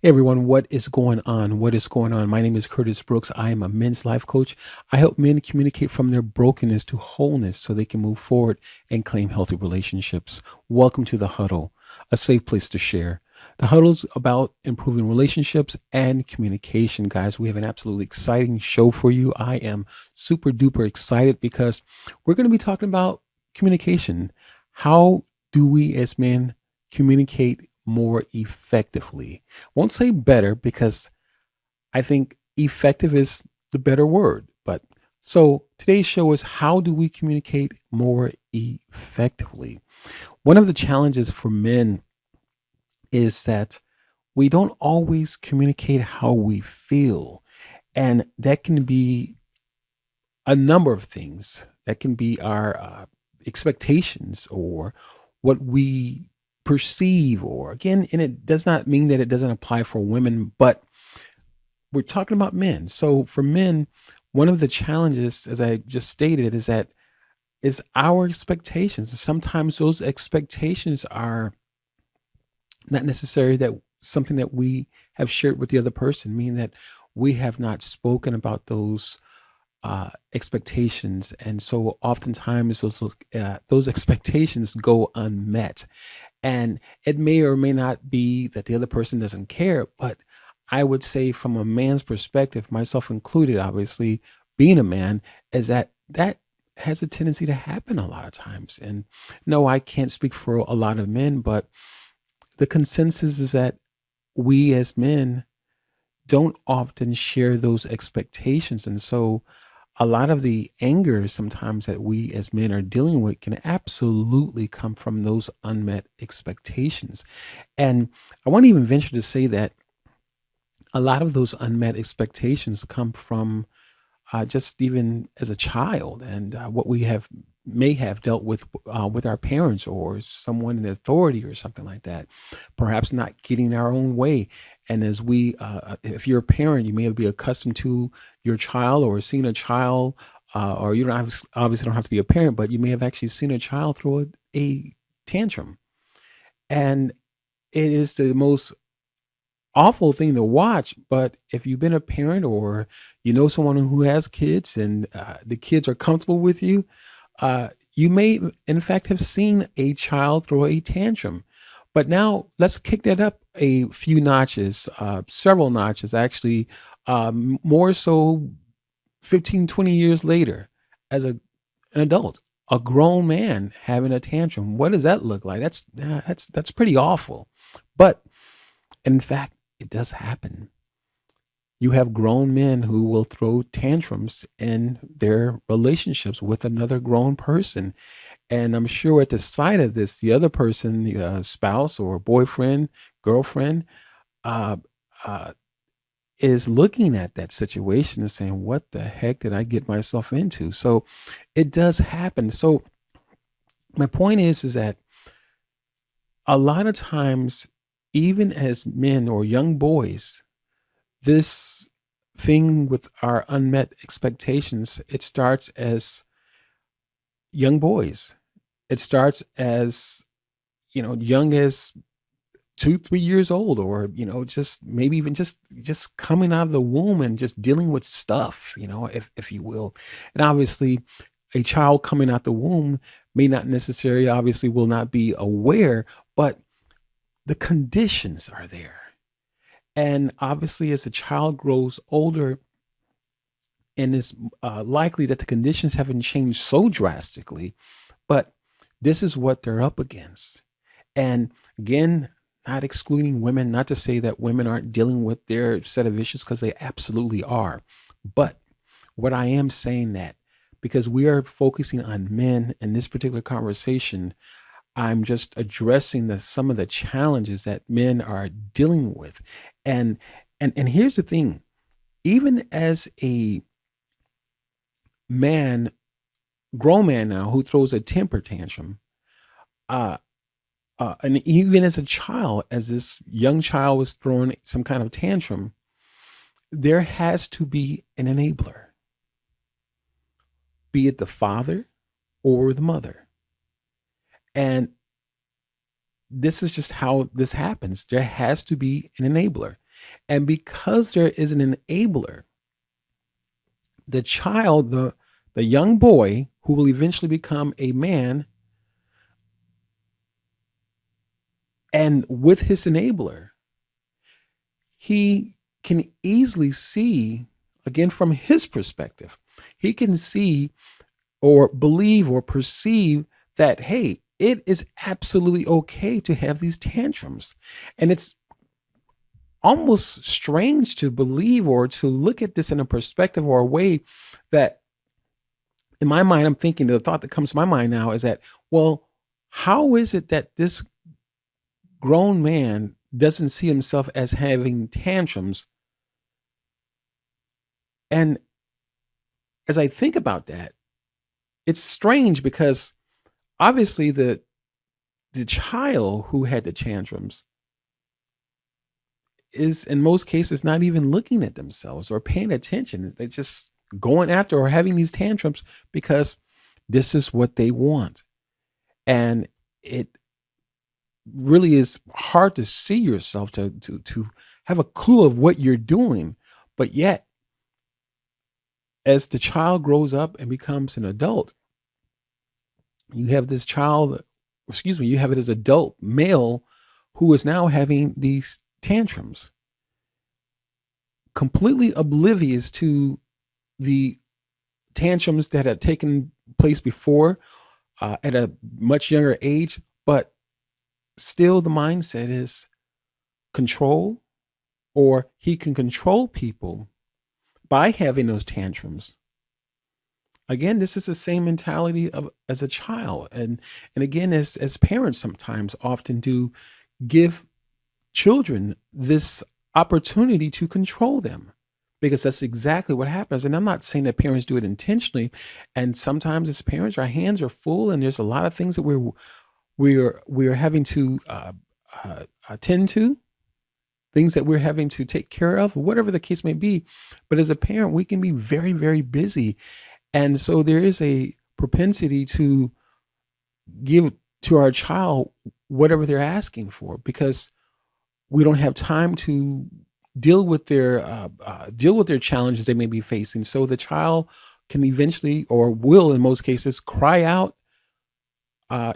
Hey everyone, what is going on? What is going on? My name is Curtis Brooks. I am a men's life coach. I help men communicate from their brokenness to wholeness so they can move forward and claim healthy relationships. Welcome to The Huddle, a safe place to share. The Huddle's about improving relationships and communication, guys. We have an absolutely exciting show for you. I am super duper excited because we're going to be talking about communication. How do we as men communicate more effectively? Won't say better because I think effective is the better word. But so today's show is how do we communicate more effectively? One of the challenges for men is that we don't always communicate how we feel. And that can be a number of things. That can be our expectations or what we perceive, or again, and it does not mean that it doesn't apply for women, but we're talking about men. So for men, one of the challenges, as I just stated, is that is our expectations. And sometimes those expectations are not necessarily that something that we have shared with the other person, meaning that we have not spoken about those expectations, and so oftentimes those expectations go unmet. And it may or may not be that the other person doesn't care, but I would say from a man's perspective, myself included, obviously being a man, is that has a tendency to happen a lot of times. And no, I can't speak for a lot of men, but the consensus is that we as men don't often share those expectations. And so a lot of the anger sometimes that we as men are dealing with can absolutely come from those unmet expectations. And I want to even venture to say that a lot of those unmet expectations come from just even as a child, and what we have may have dealt with our parents or someone in authority or something like that, perhaps not getting our own way. And as if you're a parent, you may be accustomed to your child or seeing a child, or you don't obviously don't have to be a parent, but you may have actually seen a child throw a tantrum, and it is the most awful thing to watch. But if you've been a parent or you know someone who has kids and the kids are comfortable with you, you may in fact have seen a child throw a tantrum. But now let's kick that up a few notches, several notches actually, more so 15, 20 years later, as an adult, a grown man having a tantrum. What does that look like? That's pretty awful. But in fact, it does happen. You have grown men who will throw tantrums in their relationships with another grown person. And I'm sure at the sight of this, the other person, the spouse or boyfriend, girlfriend, uh, uh, is looking at that situation and saying, what the heck did I get myself into? So it does happen. So my point is that a lot of times, even as men or young boys, this thing with our unmet expectations, it starts as young boys. It starts as, young as 2, 3 years old, or, just maybe even just coming out of the womb and just dealing with stuff, if you will. And obviously a child coming out the womb may not necessarily obviously will not be aware, but the conditions are there. And obviously, as the child grows older, and it's likely that the conditions haven't changed so drastically, but this is what they're up against. And again, not excluding women, not to say that women aren't dealing with their set of issues, because they absolutely are. But what I am saying that because we are focusing on men in this particular conversation, I'm just addressing some of the challenges that men are dealing with. And and here's the thing, even as a man, grown man now who throws a temper tantrum, uh and even as a child, as this young child was throwing some kind of tantrum, there has to be an enabler, be it the father or the mother. And this is just how this happens. There has to be an enabler. And because there is an enabler, the child, the young boy who will eventually become a man, and with his enabler, he can easily see, again, from his perspective, he can see or believe or perceive that, hey, it is absolutely okay to have these tantrums. And it's almost strange to believe or to look at this in a perspective or a way that, in my mind, I'm thinking, the thought that comes to my mind now is that, well, how is it that this grown man doesn't see himself as having tantrums? And as I think about that, it's strange because obviously the child who had the tantrums is in most cases not even looking at themselves or paying attention. They're just going after or having these tantrums because this is what they want. And it really is hard to see yourself, to have a clue of what you're doing. But yet, as the child grows up and becomes an adult, you have this child, excuse me, you have it as adult male who is now having these tantrums, completely oblivious to the tantrums that had taken place before, at a much younger age. But still, the mindset is control, or he can control people by having those tantrums. Again, this is the same mentality of as a child, and again, as parents sometimes often do, give children this opportunity to control them, because that's exactly what happens. And I'm not saying that parents do it intentionally. And sometimes as parents, our hands are full, and there's a lot of things that we're having to attend to, things that we're having to take care of, whatever the case may be. But as a parent, we can be very, very busy. And so there is a propensity to give to our child whatever they're asking for, because we don't have time to deal with their challenges they may be facing. So the child can eventually, or will in most cases, cry out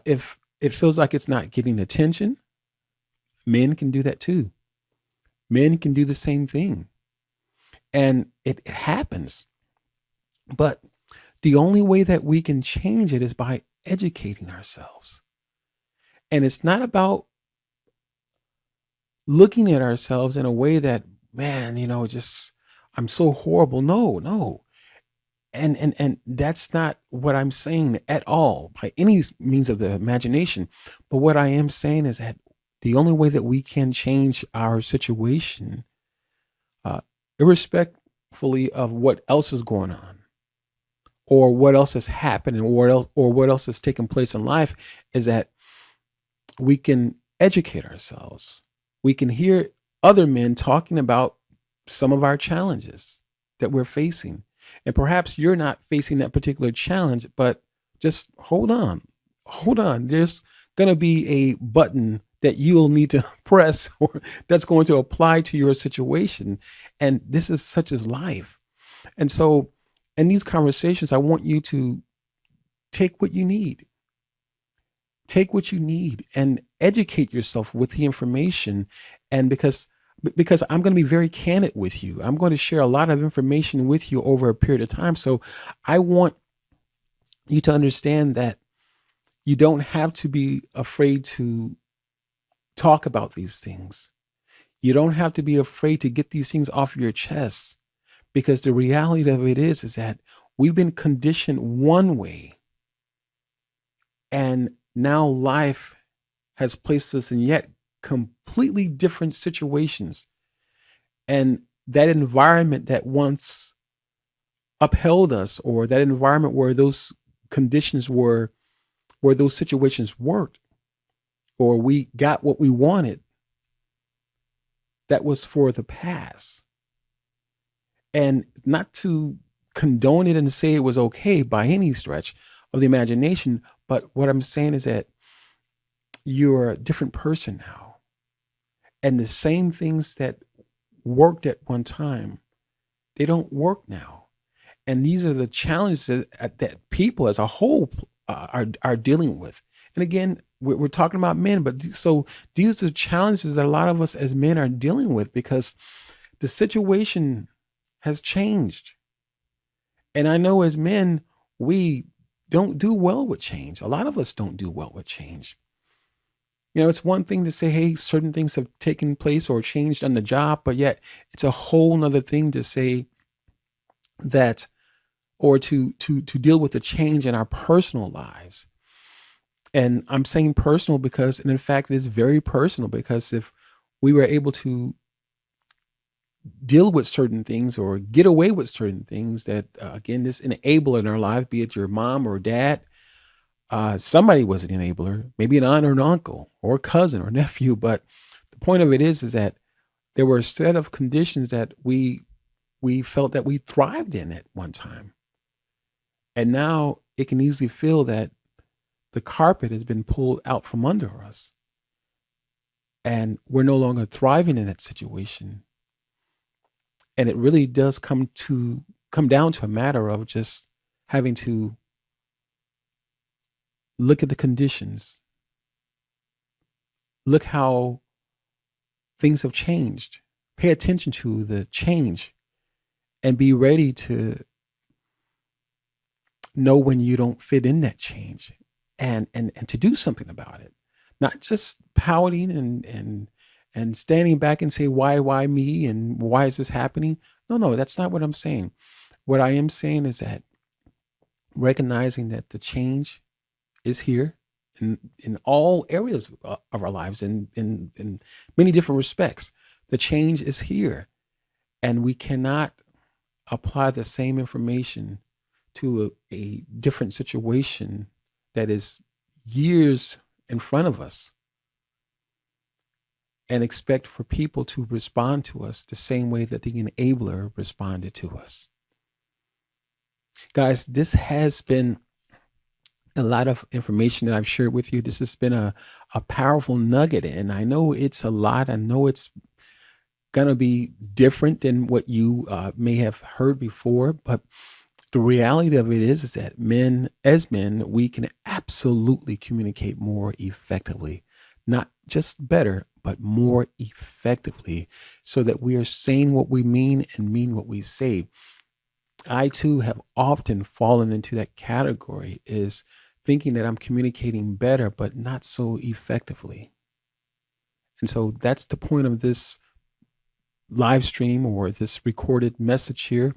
if it feels like it's not getting attention. Men can do that too. Men can do the same thing, and it happens. But the only way that we can change it is by educating ourselves. And it's not about looking at ourselves in a way that, man, just I'm so horrible. No, no. And that's not what I'm saying at all by any means of the imagination. But what I am saying is that the only way that we can change our situation, uh, irrespectfully of what else is going on, or what else has happened, or what else has taken place in life, is that we can educate ourselves. We can hear other men talking about some of our challenges that we're facing. And perhaps you're not facing that particular challenge, but just hold on. Hold on. There's going to be a button that you'll need to press, or that's going to apply to your situation. And this is such as life. And so in these conversations, I want you to take what you need. Take what you need and educate yourself with the information. And because I'm going to be very candid with you, I'm going to share a lot of information with you over a period of time. So I want you to understand that you don't have to be afraid to talk about these things. You don't have to be afraid to get these things off your chest, because the reality of it is that we've been conditioned one way, and now life has placed us in yet completely different situations. And that environment that once upheld us, or that environment where those conditions were, where those situations worked, or we got what we wanted, that was for the past. And not to condone it and say it was okay by any stretch of the imagination, but what I'm saying is that you're a different person now. And the same things that worked at one time, they don't work now. And these are the challenges that people as a whole are dealing with. And again, we're talking about men, but so these are challenges that a lot of us as men are dealing with because the situation has changed. And I know as men, we don't do well with change. A lot of us don't do well with change. It's one thing to say, hey, certain things have taken place or changed on the job, but yet it's a whole nother thing to say that, or to deal with the change in our personal lives. And I'm saying personal because, and in fact, it is very personal because if we were able to deal with certain things or get away with certain things that, again, this enabler in our life, be it your mom or dad, somebody was an enabler, maybe an aunt or an uncle or a cousin or nephew. But the point of it is that there were a set of conditions that we felt that we thrived in at one time. And now it can easily feel that the carpet has been pulled out from under us and we're no longer thriving in that situation. And it really does come down to a matter of just having to look at the conditions, look how things have changed, pay attention to the change, and be ready to know when you don't fit in that change and to do something about it. Not just pouting and standing back and say, why me? And why is this happening? No, that's not what I'm saying. What I am saying is that recognizing that the change is here in all areas of our lives in many different respects. The change is here, and we cannot apply the same information to a different situation that is years in front of us and expect for people to respond to us the same way that the enabler responded to us. Guys, this has been a lot of information that I've shared with you. This has been a powerful nugget, and I know it's a lot. I know it's going to be different than what you may have heard before, but the reality of it is that as men, we can absolutely communicate more effectively, not just better, but more effectively, so that we are saying what we mean and mean what we say. I too have often fallen into that category, is thinking that I'm communicating better, but not so effectively. And so that's the point of this live stream or this recorded message here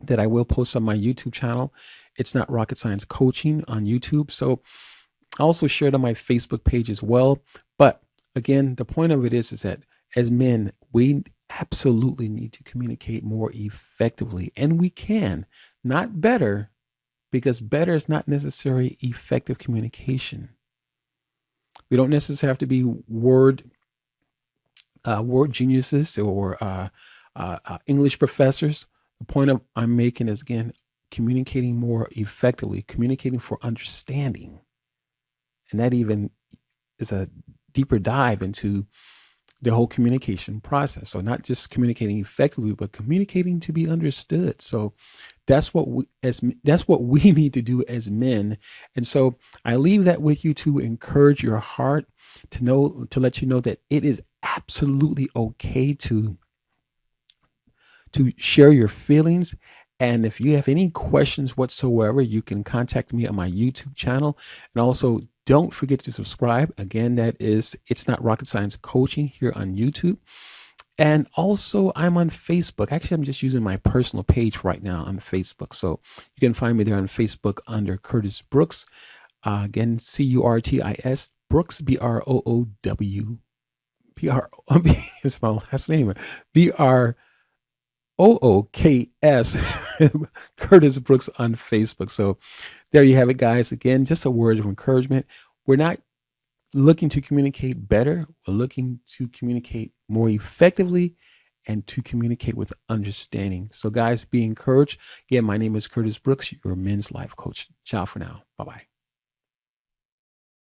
that I will post on my YouTube channel. It's Not Rocket Science Coaching on YouTube. So I also share it on my Facebook page as well. But again, the point of it is that as men, we absolutely need to communicate more effectively. And we can, not better, because better is not necessarily effective communication. We don't necessarily have to be word geniuses or English professors. The point I'm making is, again, communicating more effectively, communicating for understanding. And that even is a deeper dive into the whole communication process. So not just communicating effectively, but communicating to be understood. So that's what we need to do as men. And so I leave that with you to encourage your heart, to let you know that it is absolutely okay to share your feelings. And if you have any questions whatsoever, you can contact me on my YouTube channel. And also, don't forget to subscribe. Again, that is It's Not Rocket Science Coaching here on YouTube. And also, I'm on Facebook. Actually, I'm just using my personal page right now on Facebook. So you can find me there on Facebook under Curtis Brooks. Again, Curtis Brooks, BROOW. It's my last name. BROOKS, Curtis Brooks on Facebook. So there you have it, guys. Again, just a word of encouragement. We're not looking to communicate better. We're looking to communicate more effectively and to communicate with understanding. So guys, be encouraged. Again, my name is Curtis Brooks, your men's life coach. Ciao for now. Bye-bye.